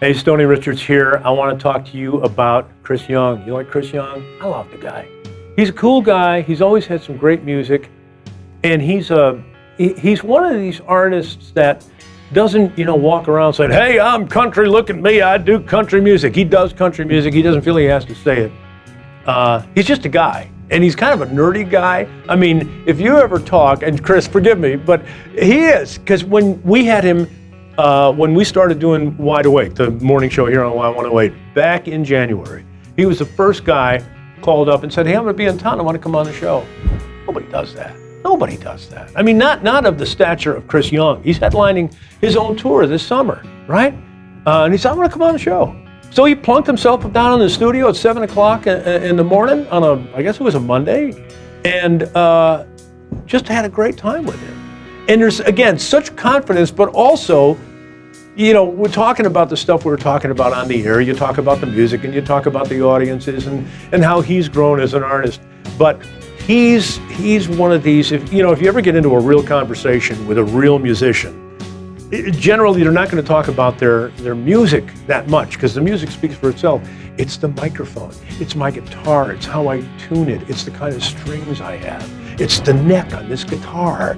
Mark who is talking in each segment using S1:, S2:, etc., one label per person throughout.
S1: Hey, Stoney Richards here. I want to talk to you about Chris Young. You like Chris Young? I love the guy. He's a cool guy. He's always had some great music, and he's one of these artists that doesn't, walk around saying, "Hey, I'm country. Look at me. I do country music." He does country music. He doesn't feel he has to say it. He's just a guy, and he's kind of a nerdy guy. I mean, if you ever talk, and Chris, forgive me, but he is, because when we had him. When we started doing Wide Awake, the morning show here on Y108, back in January, he was the first guy called up and said, "Hey, I'm going to be in town. I want to come on the show." Nobody does that. Nobody does that. I mean, not of the stature of Chris Young. He's headlining his own tour this summer, right? And he said, "I want to come on the show." So he plunked himself down in the studio at 7 o'clock in the morning on I guess it was a Monday, and just had a great time with him. And there's, again, such confidence, but also, we're talking about the stuff we were talking about on the air. You talk about the music and you talk about the audiences and how he's grown as an artist. But he's one of these, if you ever get into a real conversation with a real musician, generally they're not going to talk about their music that much because the music speaks for itself. It's the microphone, it's my guitar, it's how I tune it, it's the kind of strings I have. It's the neck on this guitar.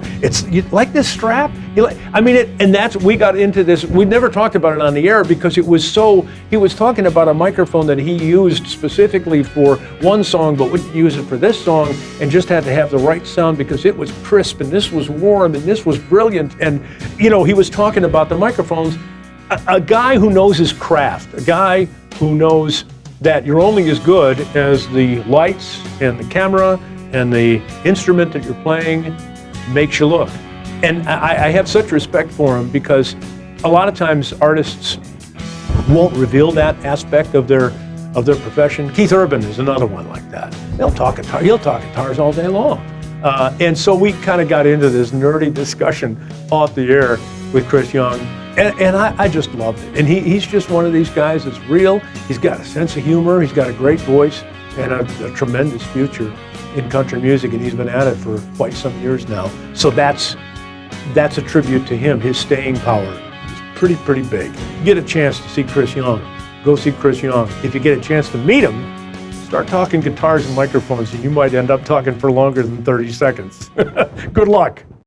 S1: You like this strap? We got into this. We never talked about it on the air because it was he was talking about a microphone that he used specifically for one song, but wouldn't use it for this song, and just had to have the right sound because it was crisp, and this was warm, and this was brilliant. And, he was talking about the microphones. A guy who knows his craft, a guy who knows that you're only as good as the lights and the camera and the instrument that you're playing makes you look. And I have such respect for him because a lot of times artists won't reveal that aspect of their profession. Keith Urban is another one like that. He'll talk guitars all day long. And so we kind of got into this nerdy discussion off the air with Chris Young. And I just loved it. And he's just one of these guys that's real. He's got a sense of humor. He's got a great voice and a tremendous future in country music, and he's been at it for quite some years now. So that's a tribute to him. His staying power is pretty big. You get a chance to see Chris Young, go see Chris Young. If you get a chance to meet him, start talking guitars and microphones, and you might end up talking for longer than 30 seconds. Good luck.